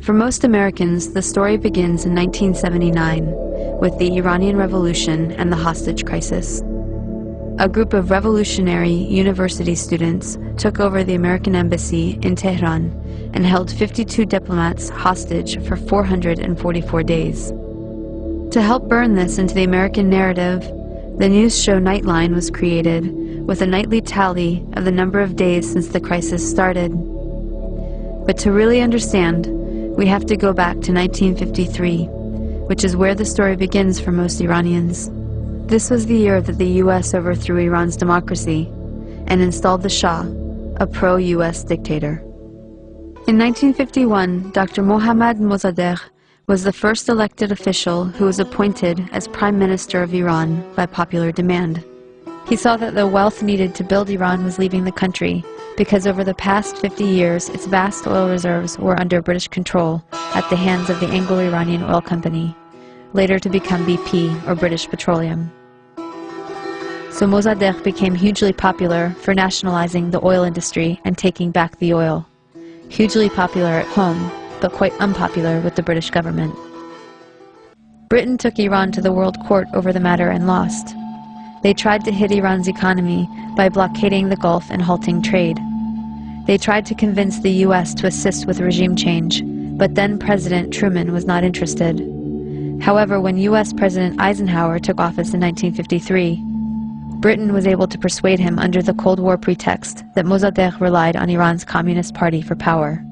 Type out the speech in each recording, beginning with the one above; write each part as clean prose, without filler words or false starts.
For most Americans, the story begins in 1979 with the Iranian Revolution and the hostage crisis. A group of revolutionary university students took over the American embassy in Tehran and held 52 diplomats hostage for 444 days. To help burn this into the American narrative, the news show Nightline was created with a nightly tally of the number of days since the crisis started. But to really understand, we have to go back to 1953, which is where the story begins for most Iranians. This was the year that the US overthrew Iran's democracy and installed the Shah, a pro-US dictator. In 1951, Dr. Mohammad Mossadegh was the first elected official who was appointed as Prime Minister of Iran by popular demand. He saw that the wealth needed to build Iran was leaving the country because over the past 50 years, its vast oil reserves were under British control at the hands of the Anglo-Iranian Oil Company, later to become BP, or British Petroleum. So Mossadegh became hugely popular for nationalizing the oil industry and taking back the oil. Hugely popular at home, but quite unpopular with the British government. Britain took Iran to the World Court over the matter and lost. They tried to hit Iran's economy by blockading the Gulf and halting trade. They tried to convince the US to assist with regime change, but then President Truman was not interested. However, when US President Eisenhower took office in 1953, Britain was able to persuade him under the Cold War pretext that Mossadegh relied on Iran's Communist Party for power.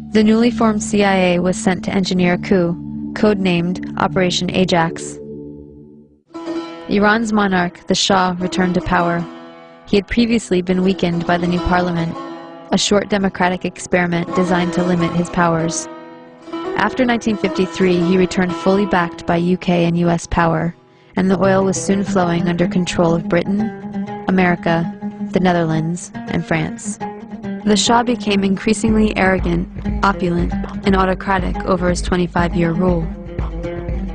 The newly formed CIA was sent to engineer a coup, codenamed Operation Ajax. Iran's monarch, the Shah, returned to power. He had previously been weakened by the new parliament, a short democratic experiment designed to limit his powers. After 1953, he returned fully backed by UK and US power, and the oil was soon flowing under control of Britain, America, the Netherlands, and France. The Shah became increasingly arrogant, opulent, and autocratic over his 25-year rule.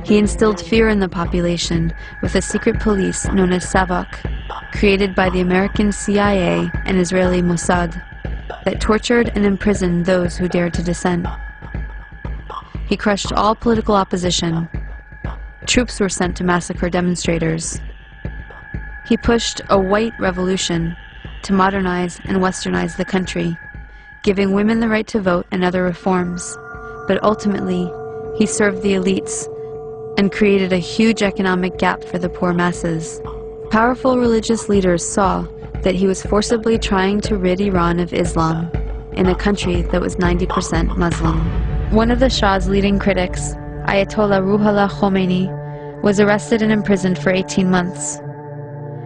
He instilled fear in the population with a secret police known as Savak, created by the American CIA and Israeli Mossad, that tortured and imprisoned those who dared to dissent. He crushed all political opposition. Troops were sent to massacre demonstrators. He pushed a white revolution to modernize and westernize the country, giving women the right to vote and other reforms. But ultimately, he served the elites and created a huge economic gap for the poor masses. Powerful religious leaders saw that he was forcibly trying to rid Iran of Islam in a country that was 90% Muslim. One of the Shah's leading critics, Ayatollah Ruhollah Khomeini, was arrested and imprisoned for 18 months.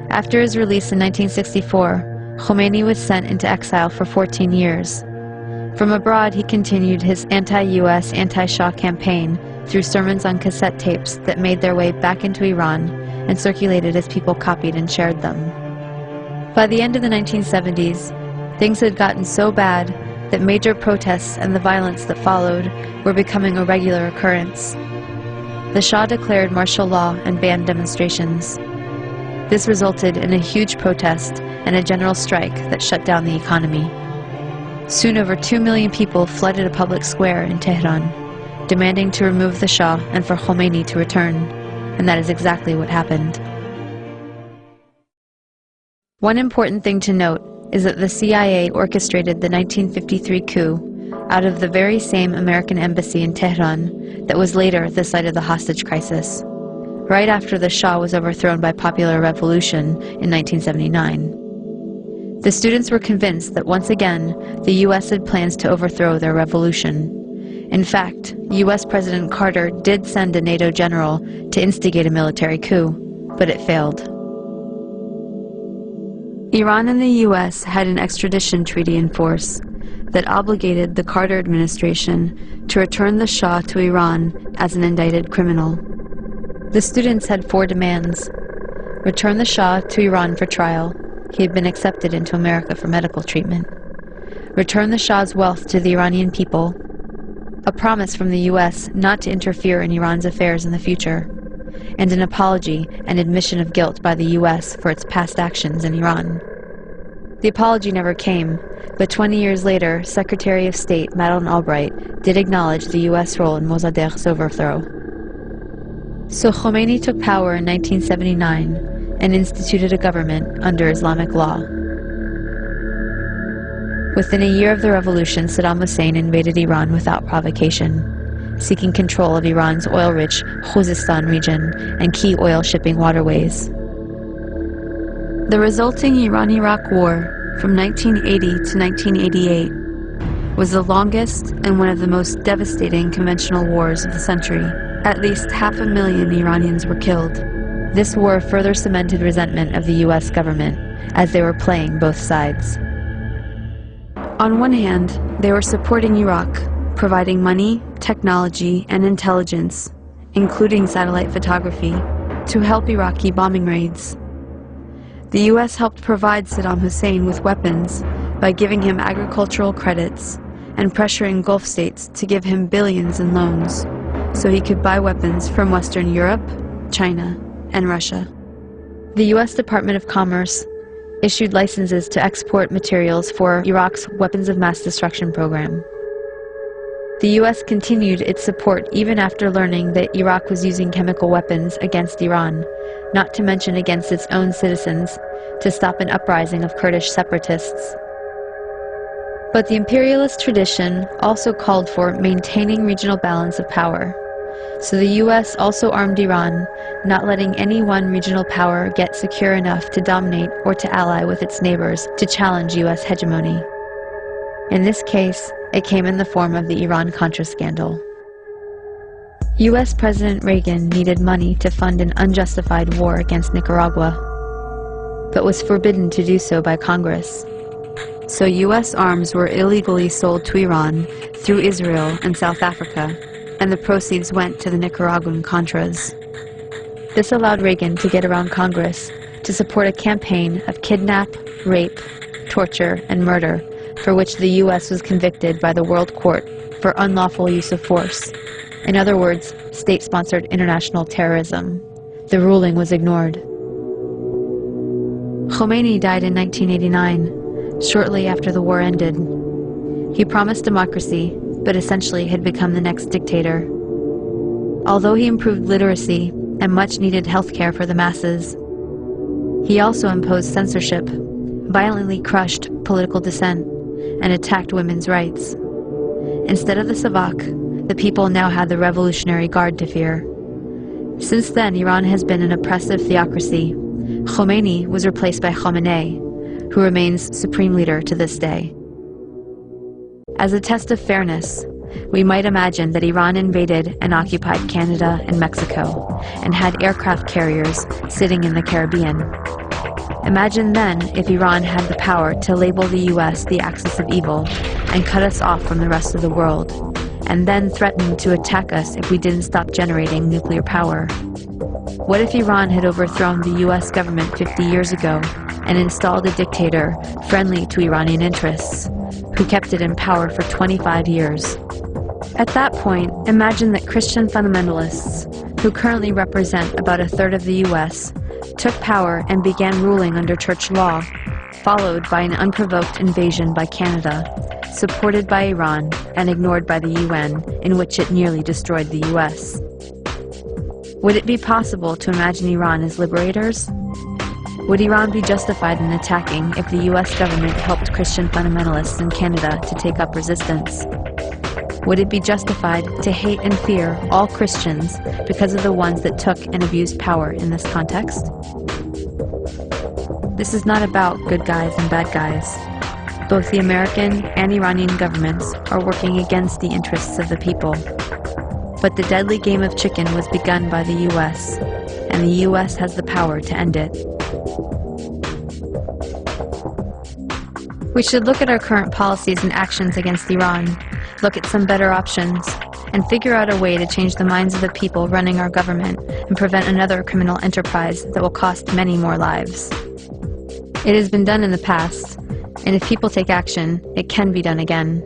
After his release in 1964, Khomeini was sent into exile for 14 years. From abroad, he continued his anti-US, anti-Shah campaign through sermons on cassette tapes that made their way back into Iran and circulated as people copied and shared them. By the end of the 1970s, things had gotten so bad that major protests and the violence that followed were becoming a regular occurrence. The Shah declared martial law and banned demonstrations. This resulted in a huge protest and a general strike that shut down the economy. Soon over 2 million people flooded a public square in Tehran, demanding to remove the Shah and for Khomeini to return, and that is exactly what happened. One important thing to note is that the CIA orchestrated the 1953 coup out of the very same American embassy in Tehran that was later the site of the hostage crisis, right after the Shah was overthrown by popular revolution in 1979. The students were convinced that once again, the US had plans to overthrow their revolution. In fact, US President Carter did send a NATO general to instigate a military coup, but it failed. Iran and the US had an extradition treaty in force that obligated the Carter administration to return the Shah to Iran as an indicted criminal. The students had 4 demands. Return the Shah to Iran for trial. He had been accepted into America for medical treatment. Return the Shah's wealth to the Iranian people. A promise from the US not to interfere in Iran's affairs in the future. And an apology and admission of guilt by the US for its past actions in Iran. The apology never came, but 20 years later, Secretary of State Madeleine Albright did acknowledge the U.S. role in Mossadegh's overthrow. So Khomeini took power in 1979 and instituted a government under Islamic law. Within a year of the revolution, Saddam Hussein invaded Iran without provocation, seeking control of Iran's oil-rich Khuzestan region and key oil shipping waterways. The resulting Iran-Iraq War from 1980 to 1988 was the longest and one of the most devastating conventional wars of the century. At least 500,000 Iranians were killed. This war further cemented resentment of the U.S. government, as they were playing both sides. On one hand, they were supporting Iraq, providing money, technology, and intelligence, including satellite photography, to help Iraqi bombing raids. The U.S. helped provide Saddam Hussein with weapons by giving him agricultural credits and pressuring Gulf states to give him billions in loans so he could buy weapons from Western Europe, China, and Russia. The U.S. Department of Commerce issued licenses to export materials for Iraq's weapons of mass destruction program. The U.S. continued its support even after learning that Iraq was using chemical weapons against Iran, not to mention against its own citizens, to stop an uprising of Kurdish separatists. But the imperialist tradition also called for maintaining regional balance of power. So the U.S. also armed Iran, not letting any one regional power get secure enough to dominate or to ally with its neighbors to challenge U.S. hegemony. In this case, it came in the form of the Iran-Contra scandal. U.S. President Reagan needed money to fund an unjustified war against Nicaragua, but was forbidden to do so by Congress. So U.S. arms were illegally sold to Iran through Israel and South Africa, and the proceeds went to the Nicaraguan Contras. This allowed Reagan to get around Congress to support a campaign of kidnap, rape, torture, and murder for which the U.S. was convicted by the World Court for unlawful use of force. In other words, state-sponsored international terrorism. The ruling was ignored. Khomeini died in 1989, shortly after the war ended. He promised democracy, but essentially had become the next dictator. Although he improved literacy and much-needed health care for the masses, he also imposed censorship, violently crushed political dissent, and attacked women's rights. Instead of the Savak, the people now had the Revolutionary Guard to fear. Since then, Iran has been an oppressive theocracy. Khomeini was replaced by Khamenei, who remains supreme leader to this day. As a test of fairness, we might imagine that Iran invaded and occupied Canada and Mexico, and had aircraft carriers sitting in the Caribbean. Imagine then if Iran had the power to label the U.S. the axis of evil and cut us off from the rest of the world, and then threatened to attack us if we didn't stop generating nuclear power. What if Iran had overthrown the U.S. government 50 years ago and installed a dictator friendly to Iranian interests, who kept it in power for 25 years? At that point, imagine that Christian fundamentalists, who currently represent about a third of the U.S., took power and began ruling under church law, followed by an unprovoked invasion by Canada, supported by Iran and ignored by the UN, in which it nearly destroyed the U.S. Would it be possible to imagine Iran as liberators? Would Iran be justified in attacking if the U.S. government helped Christian fundamentalists in Canada to take up resistance? Would it be justified to hate and fear all Christians because of the ones that took and abused power in this context? This is not about good guys and bad guys. Both the American and Iranian governments are working against the interests of the people. But the deadly game of chicken was begun by the U.S., and the U.S. has the power to end it. We should look at our current policies and actions against Iran, look at some better options, and figure out a way to change the minds of the people running our government and prevent another criminal enterprise that will cost many more lives. It has been done in the past, and if people take action, it can be done again.